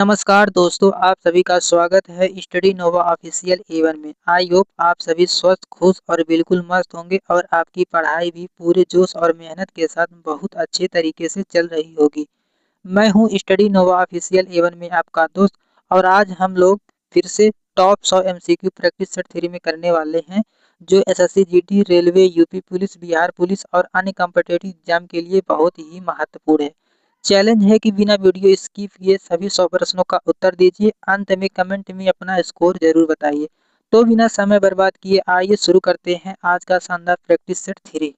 नमस्कार दोस्तों, आप सभी का स्वागत है स्टडी नोवा ऑफिशियल A1 में। आई होप आप सभी स्वस्थ, खुश और बिल्कुल मस्त होंगे और आपकी पढ़ाई भी पूरे जोश और मेहनत के साथ बहुत अच्छे तरीके से चल रही होगी। मैं हूं स्टडी नोवा ऑफिशियल A1 में आपका दोस्त और आज हम लोग फिर से टॉप 100 MCQ प्रैक्टिस सेट 3 में करने वाले हैं, जो SSC GT, railway, UP police, Bihar police और अन्य कॉम्पिटिटिव एग्जाम के लिए बहुत ही महत्वपूर्ण है। चैलेंज है कि बिना वीडियो स्किप किए सभी 100 प्रश्नों का उत्तर दीजिए। अंत में कमेंट में अपना स्कोर जरूर बताइए। तो बिना समय बर्बाद किए आइए शुरू करते हैं आज का शानदार प्रैक्टिस सेट 3।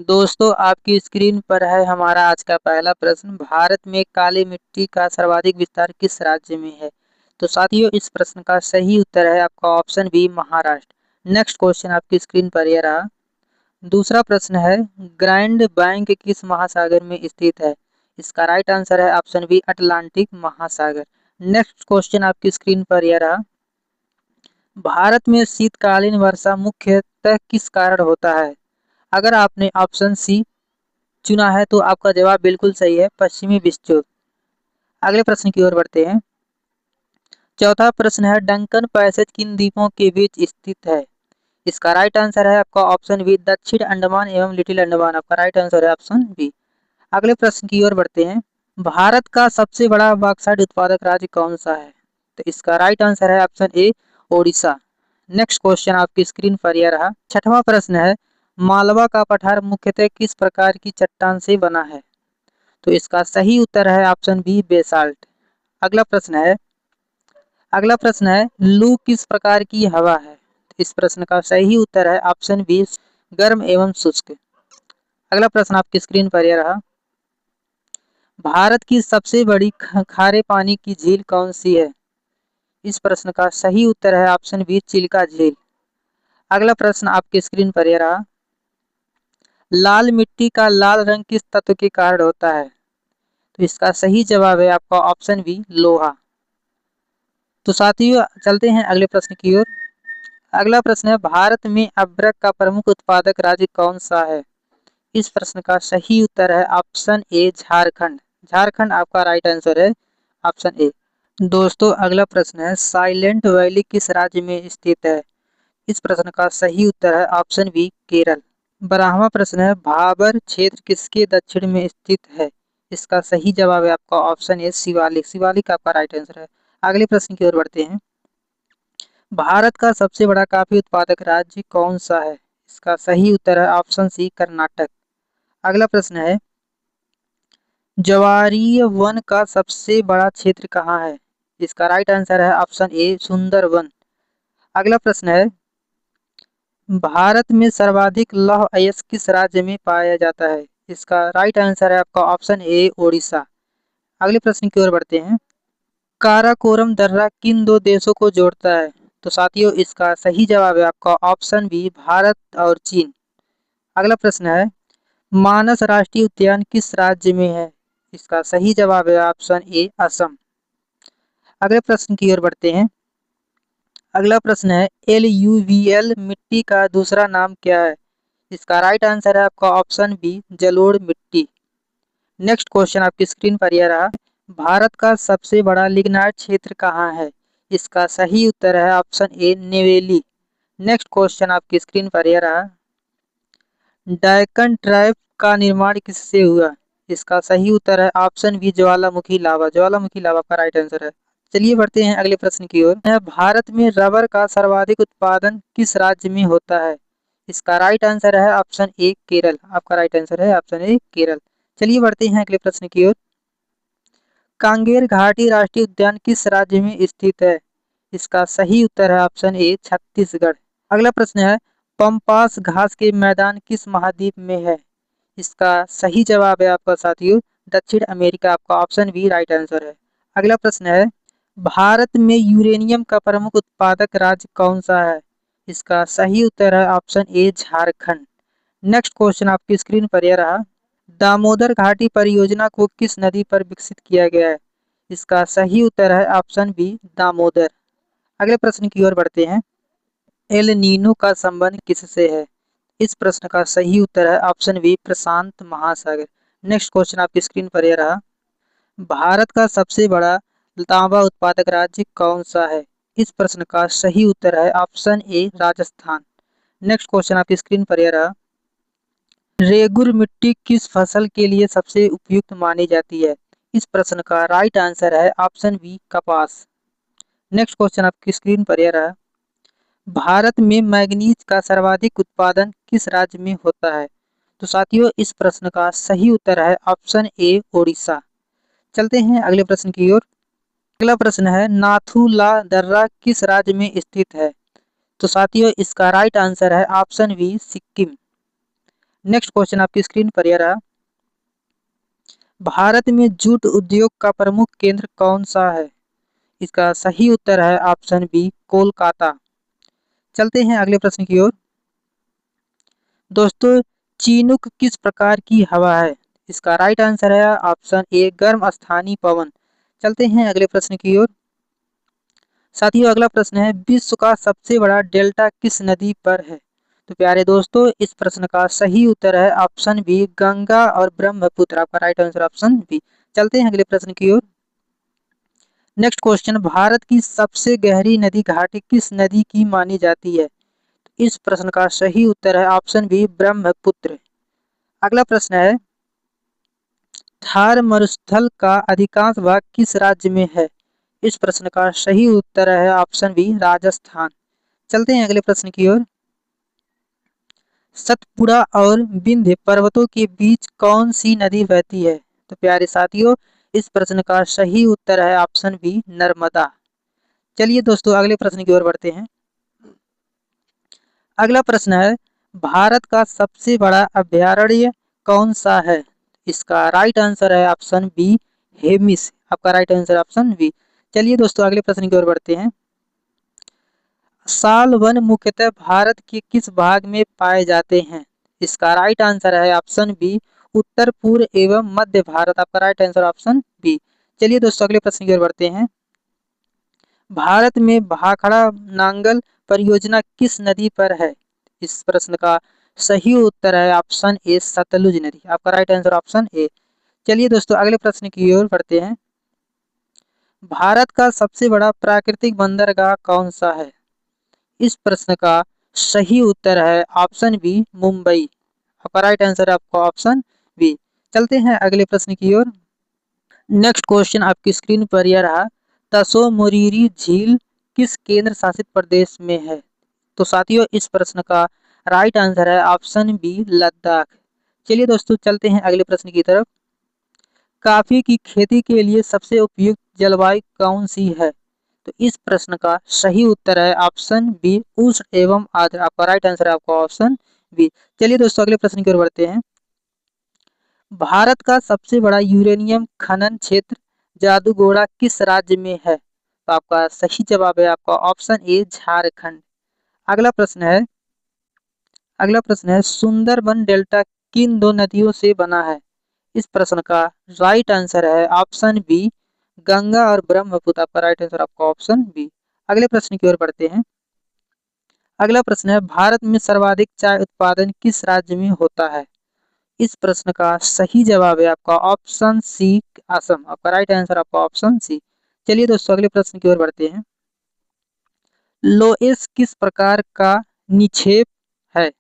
दोस्तों, आपकी स्क्रीन पर है हमारा आज का पहला प्रश्न। भारत में काली मिट्टी का सर्वाधिक विस्तार किस राज्य में है? तो साथियों, इस प्रश्न का सही उत्तर है आपका option B, Maharashtra. Next question आपकी स्क्रीन पर यह रहा। दूसरा प्रश्न है, ग्रैंड बैंक किस महासागर में स्थित है? इसका राइट आंसर है ऑप्शन बी, अटलांटिक महासागर। नेक्स्ट क्वेश्चन आपकी स्क्रीन पर यह रहा। भारत में शीतकालीन वर्षा मुख्यतः किस कारण होता है? अगर आपने ऑप्शन सी चुना है तो आपका जवाब बिल्कुल सही है, पश्चिमी विक्षोभ। अगले प्रश्न की ओर बढ़ते हैं। चौथा प्रश्न है, डंकन पैसेज किन द्वीपों के बीच स्थित है? इसका राइट आंसर है आपका ऑप्शन बी, दक्षिण अंडमान एवं लिटिल अंडमान। आपका राइट आंसर है ऑप्शन बी। अगले प्रश्न की ओर बढ़ते हैं। भारत का सबसे बड़ा बॉक्साइट उत्पादक राज्य कौन सा है? तो इसका राइट आंसर है option A, Odisha. Next question आपकी स्क्रीन पर यह रहा। छठवां प्रश्न है, मालवा का पठार मुख्यतः किस प्रकार की चट्टान से बना है? तो इसका सही उत्तर है ऑप्शन बी, बेसाल्ट। अगला प्रश्न है अगला प्रश्न है, लू किस प्रकार की हवा है? इस प्रश्न का सही उत्तर है ऑप्शन बी, गर्म एवं शुष्क। अगला प्रश्न आपकी स्क्रीन पर यह रहा। भारत की सबसे बड़ी खारे पानी की झील कौन सी है? इस प्रश्न का सही उत्तर है ऑप्शन बी, चिल्का झील। अगला प्रश्न आपकी स्क्रीन पर यह रहा। लाल मिट्टी का लाल रंग किस तत्व के कारण होता है? तो इसका सही जवाब है आपका ऑप्शन बी, लोहा। तो साथियों, चलते हैं अगले प्रश्न की ओर। अगला प्रश्न है, भारत में अदरक का प्रमुख उत्पादक राज्य कौन सा है? इस प्रश्न का सही उत्तर है ऑप्शन ए, झारखंड। झारखंड आपका राइट आंसर है, ऑप्शन ए। दोस्तों, अगला प्रश्न है, साइलेंट वैली किस राज्य में स्थित है? इस प्रश्न का सही उत्तर है ऑप्शन बी, केरल। 12वां प्रश्न है, भाबर क्षेत्र किसके दक्षिण में स्थित है? इसका सही जवाब है आपका ऑप्शन ए, शिवालिक। शिवालिक आपका राइट आंसर है। अगले प्रश्न की ओर बढ़ते हैं। भारत का सबसे बड़ा कॉफी उत्पादक राज्य कौन सा है? इसका सही उत्तर है ऑप्शन सी, कर्नाटक। अगला प्रश्न है, ज्वारीय वन का सबसे बड़ा क्षेत्र कहाँ है? इसका राइट आंसर है ऑप्शन ए, सुंदरवन। अगला प्रश्न है, भारत में सर्वाधिक लौह अयस्क किस राज्य में पाया जाता है? इसका राइट आंसर है आपका ऑप्शन ए, ओडिशा। अगले प्रश्न की ओर बढ़ते हैं। काराकोरम दर्रा किन दो देशों को जोड़ता है? तो साथियों, इसका सही जवाब है आपका ऑप्शन बी, भारत और चीन। अगला प्रश्न है, मानस राष्ट्रीय उद्यान किस राज्य में है? इसका सही जवाब है ऑप्शन ए, असम। अगले प्रश्न की ओर बढ़ते हैं। अगला प्रश्न है, एलयूवीएल मिट्टी का दूसरा नाम क्या है? इसका राइट आंसर है आपका ऑप्शन बी, जलोढ़ मिट्टी। नेक्स्ट क्वेश्चन आपकी स्क्रीन पर यह रहा। भारत का सबसे बड़ा लिग्नाइट क्षेत्र कहाँ है? इसका सही उत्तर है option A, Neyveli. Next question आपकी स्क्रीन पर यह रहा। डेक्कन ट्राइब का निर्माण किससे हुआ? इसका सही उत्तर है ऑप्शन बी, ज्वालामुखी लावा। ज्वालामुखी लावा का राइट आंसर है। चलिए बढ़ते हैं अगले प्रश्न की ओर। भारत में रबर का सर्वाधिक उत्पादन किस राज्य में होता है? इसका राइट आंसर है ऑप्शन ए, केरल। आपका राइट आंसर है ऑप्शन ए, केरल। चलिए बढ़ते हैं अगले प्रश्न की ओर। कांगेर घाटी राष्ट्रीय उद्यान किस राज्य में स्थित है? इसका सही उत्तर है ऑप्शन ए, छत्तीसगढ़। अगला प्रश्न है, पंपास घास के मैदान किस महाद्वीप में है? इसका सही जवाब है आपका साथियों, दक्षिण अमेरिका। आपका ऑप्शन बी राइट आंसर है। अगला प्रश्न है, भारत में यूरेनियम का प्रमुख उत्पादक राज्य कौन सा है? इसका सही उत्तर है option A, Jharkhand. Next question आपकी स्क्रीन पर यह रहा। दामोदर घाटी परियोजना को किस नदी पर विकसित किया गया है? इसका सही उत्तर है ऑप्शन बी, दामोदर। अगले प्रश्न की ओर बढ़ते हैं। एल नीनो का संबंध किससे है? इस प्रश्न का सही उत्तर है ऑप्शन बी, प्रशांत महासागर। नेक्स्ट क्वेश्चन आपकी स्क्रीन पर यह रहा। भारत का सबसे बड़ा तांबा उत्पादक राज्य कौन सा है? इस प्रश्न का सही उत्तर है option A Rajasthan. Next question आपकी स्क्रीन पर यह रहा। रेगुर मिट्टी किस फसल के लिए सबसे उपयुक्त मानी जाती है? इस प्रश्न का राइट आंसर है ऑप्शन बी कपास। नेक्स्ट क्वेश्चन आपकी स्क्रीन पर यह रहा। भारत में मैंगनीज का सर्वाधिक उत्पादन किस राज्य में होता है? तो साथियों इस प्रश्न का सही उत्तर है ऑप्शन ए ओडिशा। चलते हैं अगले प्रश्न की ओर। अगला प्रश्न है नाथू ला दर्रा किस राज्य में स्थित है? तो साथियों इसका राइट आंसर है option B Sikkim. Next question आपकी स्क्रीन पर यह रहा। भारत में जूट उद्योग का प्रमुख केंद्र कौन सा है? इसका सही उत्तर है ऑप्शन बी कोलकाता। चलते हैं अगले प्रश्न की ओर। दोस्तों चीनुक किस प्रकार की हवा है? इसका राइट आंसर है ऑप्शन ए गर्म स्थानीय पवन। चलते हैं अगले प्रश्न की ओर। साथियों अगला प्रश्न है विश्व का सबसे बड़ा डेल्टा किस नदी पर है? तो प्यारे दोस्तों इस प्रश्न का सही उत्तर है ऑप्शन बी गंगा और ब्रह्मपुत्र। आपका राइट आंसर ऑप्शन बी। चलते हैं अगले प्रश्न की ओर। नेक्स्ट क्वेश्चन भारत की सबसे गहरी नदी घाटी किस नदी की मानी जाती है? इस प्रश्न का सही उत्तर है ऑप्शन बी ब्रह्मपुत्र। अगला प्रश्न है थार मरुस्थल का अधिकांश भाग किस राज्य में है? इस प्रश्न का सही उत्तर है ऑप्शन बी राजस्थान। चलते हैं अगले प्रश्न की ओर। सतपुड़ा और विंध्य पर्वतों के बीच कौन सी नदी बहती है? तो प्यारे साथियों इस प्रश्न का सही उत्तर है ऑप्शन बी नर्मदा। चलिए दोस्तों अगले प्रश्न की ओर बढ़ते हैं। अगला प्रश्न है भारत का सबसे बड़ा अभयारण्य कौन सा है? इसका राइट आंसर है ऑप्शन बी हेमिस। आपका राइट आंसर ऑप्शन बी। चलिए दोस्तों अगले प्रश्न की ओर बढ़ते हैं। साल वन मुख्यतः भारत के किस भाग में पाए जाते हैं? इसका राइट आंसर है ऑप्शन बी उत्तर पूर्व एवं मध्य भारत। आपका राइट आंसर ऑप्शन बी। चलिए दोस्तों अगले प्रश्न की ओर बढ़ते हैं। भारत में भाखड़ा नांगल परियोजना किस नदी पर है? इस प्रश्न का सही उत्तर है ऑप्शन ए सतलुज नदी। आपका राइट आंसर ऑप्शन ए। चलिए दोस्तों अगले प्रश्न की ओर बढ़ते हैं। भारत का सबसे बड़ा प्राकृतिक बंदरगाह कौन सा है? इस प्रश्न का सही उत्तर है ऑप्शन बी मुंबई। आपका राइट आंसर आपको ऑप्शन बी। चलते हैं अगले प्रश्न की ओर। नेक्स्ट क्वेश्चन आपकी स्क्रीन पर यह रहा तसो मोरिरी झील किस केंद्र शासित प्रदेश में है? तो साथियों इस प्रश्न का राइट आंसर है ऑप्शन बी लद्दाख। चलिए दोस्तों चलते हैं अगले प्रश्न की तरफ। कॉफी की खेती के लिए सबसे उपयुक्त जलवायु कौन सी है? तो इस प्रश्न का सही उत्तर है ऑप्शन बी उष्ण एवं आर्द्र। आपका राइट आंसर है आपका ऑप्शन बी। चलिए दोस्तों अगले प्रश्न की ओर बढ़ते हैं। भारत का सबसे बड़ा यूरेनियम खनन क्षेत्र जादूगोड़ा किस राज्य में है? तो आपका सही जवाब है आपका ऑप्शन ए झारखंड। अगला प्रश्न है सुंदरबन डेल्टा किन दो नदियों से बना है? इस प्रश्न का राइट आंसर है ऑप्शन बी गंगा और ब्रह्मपुत्र। आपका राइट आंसर आपका ऑप्शन बी। अगले प्रश्न की ओर बढ़ते हैं। अगला प्रश्न है भारत में सर्वाधिक चाय उत्पादन किस राज्य में होता है? इस प्रश्न का सही जवाब है आपका ऑप्शन सी असम। आपका राइट आंसर आपका ऑप्शन सी। चलिए दोस्तों अगले प्रश्न की ओर बढ़ते हैं। लोएस किस प्रकार का निक्षेप है?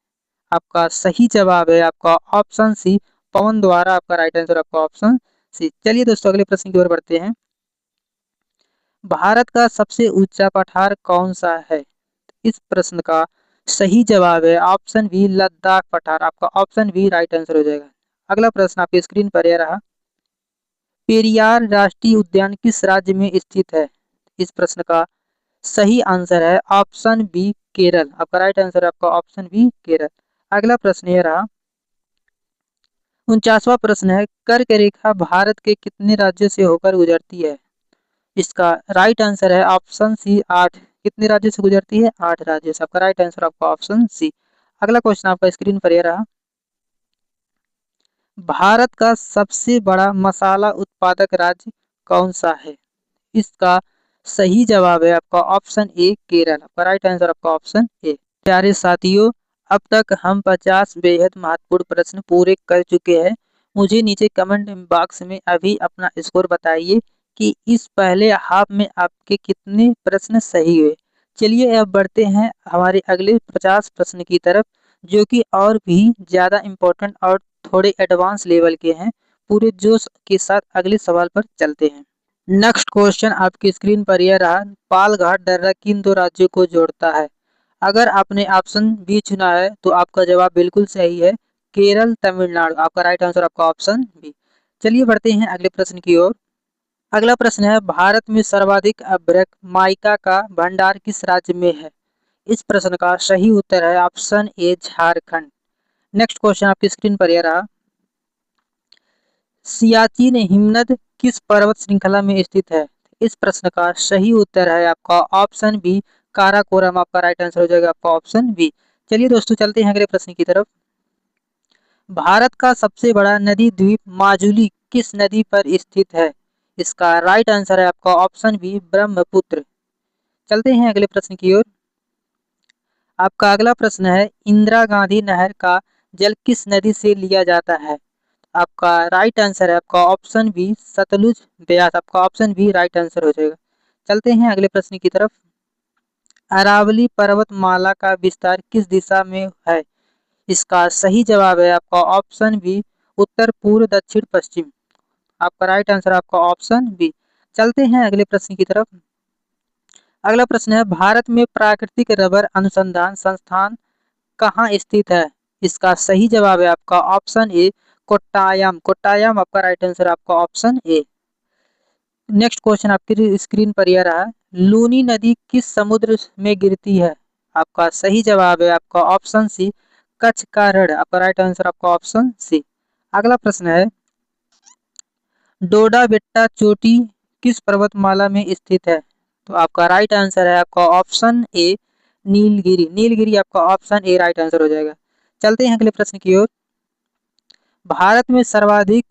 आपका सही जवाब है आपका ऑप्शन सी पवन द्वारा। आपका राइट आंसर आपका ऑप्शन सी। चलिए दोस्तों अगले प्रश्न की ओर बढ़ते हैं। भारत का सबसे ऊंचा पठार कौन सा है? इस प्रश्न का सही जवाब है ऑप्शन बी लद्दाख पठार। आपका ऑप्शन बी राइट आंसर हो जाएगा। अगला प्रश्न आपकी स्क्रीन पर यह रहा पेरियार राष्ट्रीय उद्यान किस राज्य में स्थित है? इस प्रश्न का सही आंसर है ऑप्शन बी केरल। आपका राइट आंसर आपका ऑप्शन बी केरल। अगला प्रश्न यह रहा 49वां प्रश्न है कर्क रेखा भारत के कितने राज्यों से होकर गुजरती है? इसका राइट आंसर है ऑप्शन सी 8। कितने राज्यों से गुजरती है? 8 राज्यों से। आपका राइट आंसर आपका ऑप्शन सी। अगला क्वेश्चन आपका स्क्रीन पर यह रहा भारत का सबसे बड़ा मसाला उत्पादक राज्य कौन सा है? इसका सही जवाब है आपका ऑप्शन ए केरल। आपका राइट आंसर आपका ऑप्शन ए। प्यारे साथियों अब तक हम 50 बेहद महत्वपूर्ण प्रश्न पूरे कर चुके हैं। मुझे नीचे कमेंट बॉक्स में अभी अपना स्कोर बताइए कि इस पहले हाफ में आपके कितने प्रश्न सही हुए। चलिए अब बढ़ते हैं हमारे अगले 50 प्रश्न की तरफ, जो कि और भी ज़्यादा इम्पोर्टेंट और थोड़े एडवांस लेवल के हैं। पूरे जोश के साथ अगले सवाल पर चलते हैं। नेक्स्ट क्वेश्चन आपकी स्क्रीन पर यह रहा, पालघाट दर्रा किन दो राज्यों को जोड़ता है? अगर आपने ऑप्शन बी चुना है तो आपका जवाब बिल्कुल सही है, केरल तमिलनाडु। आपका राइट आंसर आपका ऑप्शन बी। चलिए बढ़ते हैं अगले प्रश्न की ओर। अगला प्रश्न है, भारत में सर्वाधिक अभ्रक माइका का भंडार किस राज्य में है? इस प्रश्न का सही उत्तर है option A Jharkhand. Next question आपकी स्क्रीन पर यह रहा, सियाचिन हिमनद किस पर्वत श्रृंखला में स्थित है? इस प्रश्न का सही उत्तर है आपका ऑप्शन बी काराकोरम। आपका राइट आंसर हो जाएगा आपका ऑप्शन बी। चलिए दोस्तों चलते हैं अगले प्रश्न की तरफ। भारत का सबसे बड़ा नदी द्वीप माजुली किस नदी पर स्थित है? इसका राइट आंसर है आपका ऑप्शन बी ब्रह्मपुत्र। चलते हैं अगले प्रश्न की ओर। आपका अगला प्रश्न है, इंदिरा गांधी नहर का जल किस नदी से लिया जाता है? आपका राइट आंसर है आपका ऑप्शन बी सतलुज ब्यास। आपका ऑप्शन बी राइट आंसर हो जाएगा। चलते हैं अगले प्रश्न की तरफ। अरावली पर्वतमाला का विस्तार किस दिशा में है? इसका सही जवाब है आपका ऑप्शन बी उत्तर पूर्व दक्षिण पश्चिम। आपका राइट आंसर आपका ऑप्शन बी। चलते हैं अगले प्रश्न की तरफ। अगला प्रश्न है, भारत में प्राकृतिक रबर अनुसंधान संस्थान कहाँ स्थित है? इसका सही जवाब है आपका ऑप्शन ए कोट्टायम। कोट्टायम आपका राइट आंसर आपका ऑप्शन ए। नेक्स्ट क्वेश्चन आपकी स्क्रीन पर यह रहा, लूनी नदी किस समुद्र में गिरती है? आपका सही जवाब है आपका ऑप्शन सी कच्छ का रण। आपका राइट आंसर आपका ऑप्शन सी। अगला प्रश्न है, डोडा बेट्टा चोटी किस पर्वतमाला में स्थित है? तो आपका राइट आंसर है आपका ऑप्शन ए नीलगिरी। नीलगिरी आपका ऑप्शन ए राइट आंसर हो जाएगा। चलते हैं अगले प्रश्न की ओर। भारत में सर्वाधिक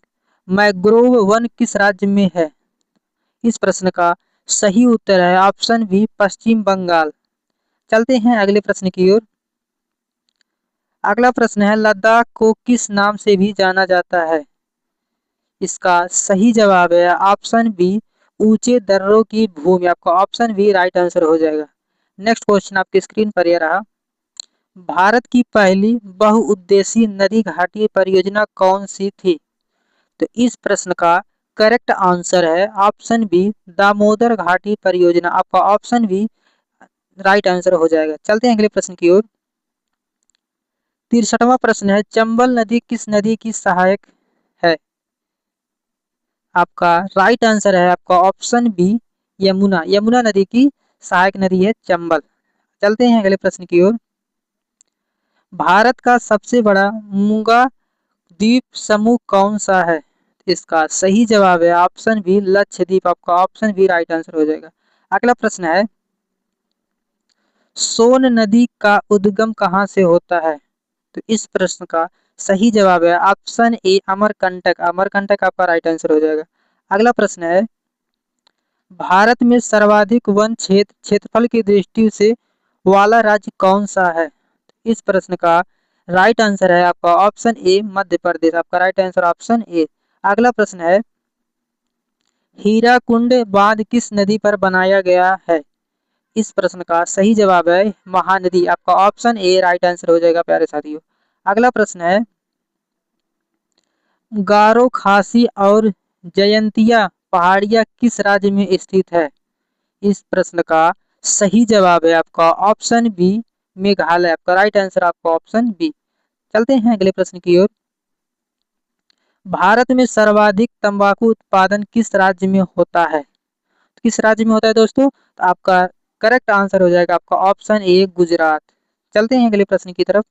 मैंग्रोव वन किस राज्य में है? इस प्रश्न का सही उत्तर है ऑप्शन बी पश्चिम बंगाल। चलते हैं अगले प्रश्न की ओर। अगला प्रश्न है, लद्दाख को किस नाम से भी जाना जाता है? इसका सही जवाब है ऑप्शन बी ऊंचे दर्रों की भूमि। आपका ऑप्शन बी राइट आंसर हो जाएगा। नेक्स्ट क्वेश्चन आपकी स्क्रीन पर यह रहा, भारत की पहली बहुउद्देशीय नदी घाटी परियोजना कौन सी थी? तो इस प्रश्न का करेक्ट आंसर है ऑप्शन बी दामोदर घाटी परियोजना। आपका ऑप्शन बी राइट आंसर हो जाएगा। चलते हैं अगले प्रश्न की ओर। 63वां प्रश्न है, चंबल नदी किस नदी की सहायक है? आपका राइट आंसर है आपका ऑप्शन बी यमुना। यमुना नदी की सहायक नदी है चंबल। चलते हैं अगले प्रश्न की ओर। भारत का सबसे बड़ा मूंगा द्वीप समूह कौन सा है? इसका सही जवाब है ऑप्शन बी लक्षद्वीप। आपका ऑप्शन बी राइट आंसर हो जाएगा। अगला प्रश्न है, सोन नदी का उद्गम कहाँ से होता है? तो इस प्रश्न का सही जवाब है ऑप्शन ए अमरकंटक। अमरकंटक आपका राइट आंसर हो जाएगा। अगला प्रश्न है, भारत में सर्वाधिक वन क्षेत्रफल की दृष्टि से वाला राज्य कौन सा है? इस प्रश्न का राइट आंसर है आपका ऑप्शन ए मध्य प्रदेश। आपका राइट आंसर ऑप्शन ए। अगला प्रश्न है, हीराकुंड बांध किस नदी पर बनाया गया है? इस प्रश्न का सही जवाब है महानदी। आपका ऑप्शन ए राइट आंसर हो जाएगा प्यारे साथियों। अगला प्रश्न है, गारो खासी और जयंतिया पहाड़ियां किस राज्य में स्थित है? इस प्रश्न का सही जवाब है आपका ऑप्शन बी मेघालय। आपका राइट आंसर आपका ऑप्शन बी। चलते हैं अगले प्रश्न की ओर। भारत में सर्वाधिक तंबाकू उत्पादन किस राज्य में होता है? किस राज्य में होता है दोस्तों? तो आपका करेक्ट आंसर हो जाएगा आपका ऑप्शन ए गुजरात। चलते हैं अगले प्रश्न की तरफ।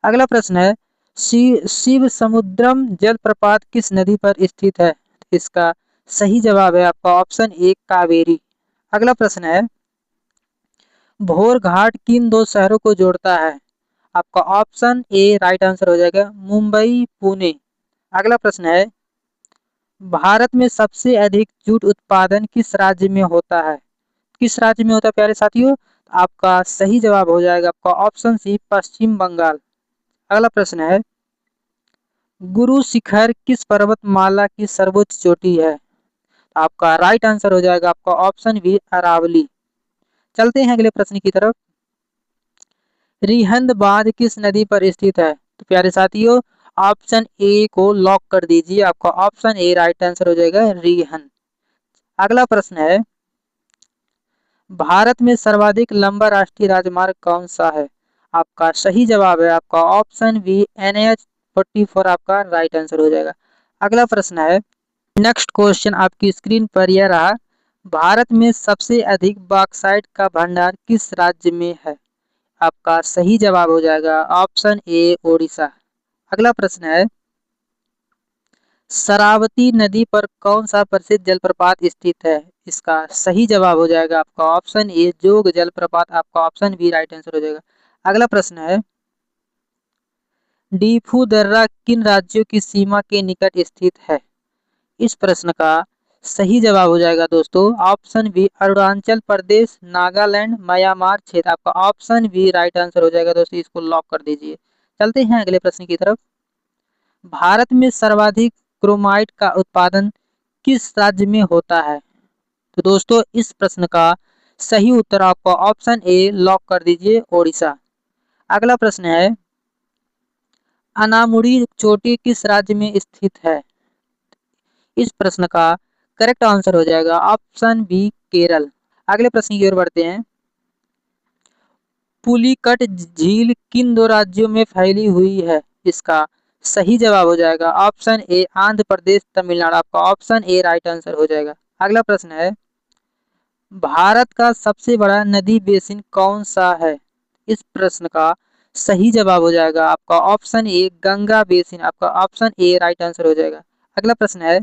अगला प्रश्न है, शिव समुद्रम जलप्रपात किस नदी पर स्थित है? इसका सही जवाब है आपका ऑप्शन ए कावेरी। अगला प्रश्न है, भोर घाट किन दो शहरों को जोड़ता है? आपका ऑप्शन ए राइट आंसर हो जाएगा मुंबई पुणे। अगला प्रश्न है, भारत में सबसे अधिक जूट उत्पादन किस राज्य में होता है? किस राज्य में होता है प्यारे साथियों? आपका सही जवाब हो जाएगा आपका ऑप्शन सी पश्चिम बंगाल। अगला प्रश्न है, गुरु शिखर किस पर्वतमाला की सर्वोच्च चोटी है? आपका राइट आंसर हो जाएगा आपका ऑप्शन बी अरावली। चलते हैं अगले प्रश्न की तरफ। रिहंद बांध किस नदी पर स्थित है? तो प्यारे साथियों ऑप्शन ए को लॉक कर दीजिए, आपका ऑप्शन ए राइट आंसर हो जाएगा रिहंद। अगला प्रश्न है, भारत में सर्वाधिक लंबा राष्ट्रीय राजमार्ग कौन सा है? आपका सही जवाब है आपका ऑप्शन बी NH44, आपका राइट आंसर हो जाएगा। अगला प्रश्न है, नेक्स्ट क्वेश्चन आपकी स्क्रीन पर यह रहा, भारत में सबसे अधिक बॉक्साइट का भंडार किस राज्य में है? आपका सही जवाब हो जाएगा ऑप्शन ए ओडिशा। अगला प्रश्न है, शरावती नदी पर कौन सा प्रसिद्ध जलप्रपात स्थित है? इसका सही जवाब हो जाएगा आपका ऑप्शन ए जोग जलप्रपात, आपका ऑप्शन बी राइट आंसर हो जाएगा। अगला प्रश्न है, डीफू दर्रा किन राज्यों की सीमा के निकट स्थित है? इस प्रश्न का सही जवाब हो जाएगा दोस्तों option B Arunachal Pradesh, Nagaland, Myanmar क्षेत्र, आपका ऑप्शन बी राइट आंसर हो जाएगा दोस्तों, इसको लॉक कर दीजिए। चलते हैं अगले प्रश्न की तरफ। भारत में सर्वाधिक क्रोमाइट का उत्पादन किस राज्य में होता है? तो दोस्तों इस प्रश्न का सही उत्तर आपका ऑप्शन ए लॉक कर दीजिए ओडिशा। अगला प्रश्न है, अनामुड़ी चोटी किस राज्य में स्थित है? इस प्रश्न का करेक्ट आंसर हो जाएगा ऑप्शन बी केरल। अगले प्रश्न की ओर बढ़ते हैं, पुलिकट झील किन दो राज्यों में फैली हुई है? इसका सही जवाब हो जाएगा ऑप्शन ए आंध्र प्रदेश, तमिलनाडु, आपका ऑप्शन ए राइट आंसर हो जाएगा। अगला प्रश्न है, भारत का सबसे बड़ा नदी बेसिन कौन सा है? इस प्रश्न का सही जवाब हो जाएगा आपका ऑप्शन ए गंगा बेसिन, आपका ऑप्शन ए राइट आंसर हो जाएगा। अगला प्रश्न है,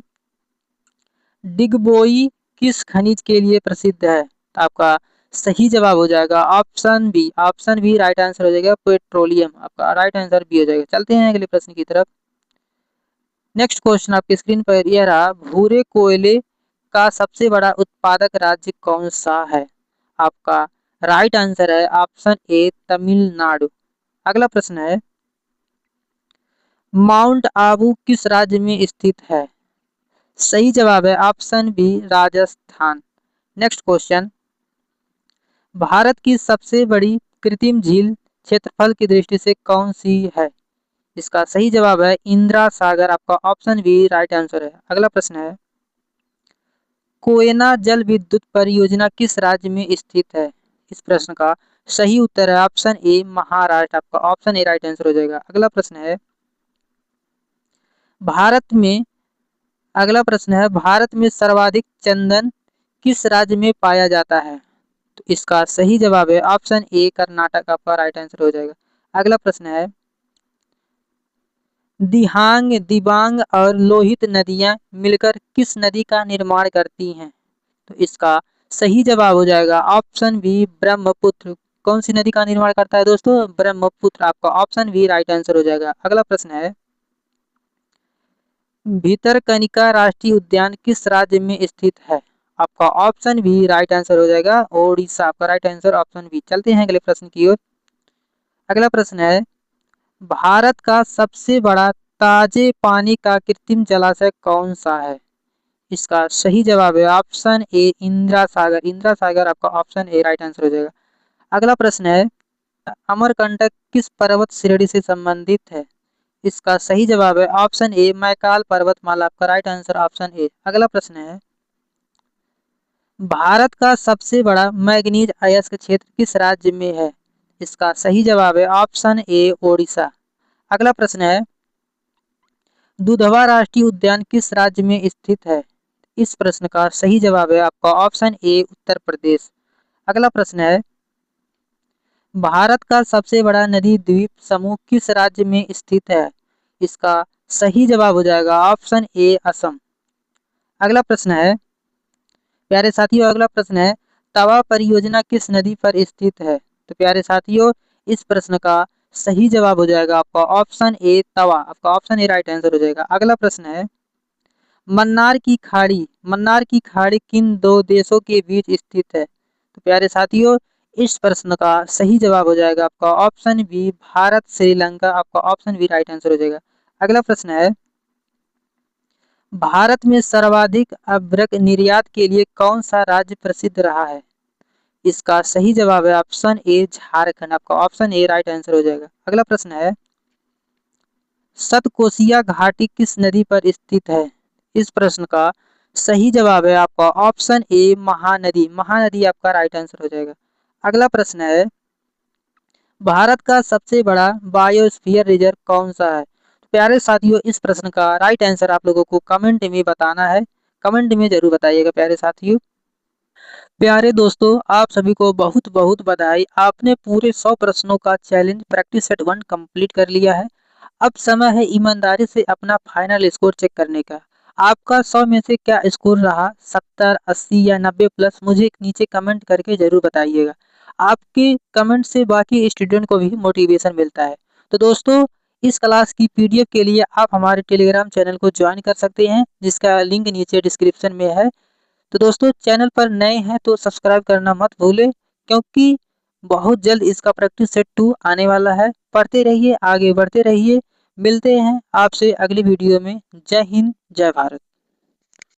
डिगबोई किस खनिज के लिए प्रसिद्ध है? आपका सही जवाब हो जाएगा ऑप्शन बी राइट आंसर हो जाएगा पेट्रोलियम, आपका राइट आंसर बी हो जाएगा। चलते हैं अगले प्रश्न की तरफ। नेक्स्ट क्वेश्चन आपकी स्क्रीन पर यह रहा, भूरे कोयले का सबसे बड़ा उत्पादक राज्य कौन सा है? आपका राइट आंसर है ऑप्शन ए तमिलनाडु। अगला प्रश्न है, माउंट आबू किस राज्य में स्थित है? सही जवाब है option B Rajasthan. Next question, Bharat की सबसे बड़ी कृत्रिम झील क्षेत्रफल की दृष्टि से कौन सी है? इसका सही जवाब है इंदिरा सागर, आपका ऑप्शन बी राइट आंसर है। अगला प्रश्न है, कोयना जल विद्युत परियोजना किस राज्य में स्थित है? इस प्रश्न का सही उत्तर है ऑप्शन ए महाराष्ट्र, आपका ऑप्शन ए राइट आंसर हो जाएगा। अगला प्रश्न है, भारत में सर्वाधिक चंदन किस राज्य में पाया जाता है? तो इसका सही जवाब है ऑप्शन ए कर्नाटक, आपका राइट आंसर हो जाएगा। अगला प्रश्न है, दिहांग, दिबांग और लोहित नदियां मिलकर किस नदी का निर्माण करती हैं? तो इसका सही जवाब हो जाएगा ऑप्शन बी ब्रह्मपुत्र। कौन सी नदी का निर्माण करता है दोस्तों? ब्रह्मपुत्र, आपका ऑप्शन बी राइट आंसर हो जाएगा। अगला प्रश्न है, भितरकनिका राष्ट्रीय उद्यान किस राज्य में स्थित है? आपका ऑप्शन बी राइट आंसर हो जाएगा ओडिशा, आपका राइट आंसर ऑप्शन बी। चलते हैं अगले प्रश्न की ओर। अगला प्रश्न है, भारत का सबसे बड़ा ताजे पानी का कृत्रिम जलाशय कौन सा है? इसका सही जवाब है ऑप्शन ए इंदिरा सागर। इंदिरा सागर, आपका ऑप्शन ए राइट आंसर हो जाएगा। अगला प्रश्न है, अमरकंटक किस पर्वत श्रेणी से संबंधित है? इसका सही जवाब है ऑप्शन ए मैकाल पर्वतमाला, आपका राइट आंसर ऑप्शन ए। अगला प्रश्न है, भारत का सबसे बड़ा मैग्नीज अयस्क क्षेत्र किस राज्य में है? इसका सही जवाब है ऑप्शन ए ओडिशा। अगला प्रश्न है, दुधवा राष्ट्रीय उद्यान किस राज्य में स्थित है? इस प्रश्न का सही जवाब है आपका ऑप्शन ए उत्तर प्रदेश। अगला प्रश्न है, भारत का सबसे बड़ा नदी द्वीप समूह किस राज्य में स्थित है? इसका सही जवाब हो जाएगा ऑप्शन ए असम। अगला प्रश्न है, प्यारे साथियों अगला प्रश्न है, तवा परियोजना किस नदी पर स्थित है? तो प्यारे साथियों इस प्रश्न का सही जवाब हो जाएगा आपका ऑप्शन ए तवा, आपका ऑप्शन ए राइट आंसर हो जाएगा। अगला प्रश्न है, मन्नार की खाड़ी किन दो देशों के बीच स्थित है? तो प्यारे साथियों इस प्रश्न का सही जवाब हो जाएगा आपका ऑप्शन बी भारत श्रीलंका, आपका ऑप्शन बी राइट आंसर हो जाएगा। अगला प्रश्न है, भारत में सर्वाधिक अभ्रक निर्यात के लिए कौन सा राज्य प्रसिद्ध रहा है? इसका सही जवाब है ऑप्शन ए झारखंड। आपका ऑप्शन ए राइट आंसर हो जाएगा। अगला प्रश्न है, सतकोशिया घाटी किस नदी पर स्थित है? इस प्रश्न का सही जवाब है आपका ऑप्शन ए महानदी। महानदी आपका राइट आंसर हो जाएगा। अगला प्रश्न है, भारत का सबसे बड़ा बायोस्फीयर रिजर्व कौन सा है? प्यारे साथियों, इस प्रश्न का राइट आंसर आप लोगों को कमेंट में बताना है। कमेंट में जरूर बताइएगा प्यारे साथियों। प्यारे दोस्तों, आप सभी को बहुत बहुत बधाई। आपने पूरे 100 प्रश्नों का चैलेंज प्रैक्टिस सेट 1 कंप्लीट कर लिया है। अब समय है ईमानदारी से अपना फाइनल स्कोर चेक करने का। आपका 100 में से क्या स्कोर रहा? 70, 80 या 90 प्लस? मुझे नीचे कमेंट करके जरूर बताइएगा। आपके कमेंट से बाकी स्टूडेंट को भी मोटिवेशन मिलता है। तो दोस्तों, इस क्लास की पीडीएफ के लिए आप हमारे टेलीग्राम चैनल को ज्वाइन कर सकते हैं, जिसका लिंक नीचे डिस्क्रिप्शन में है। तो दोस्तों, चैनल पर नए हैं तो सब्सक्राइब करना मत भूलें, क्योंकि बहुत जल्द इसका प्रैक्टिस सेट 2 आने वाला है। पढ़ते रहिए, आगे बढ़ते रहिए। मिलते हैं आपसे अगली वीडियो में। जय हिंद, जय भारत।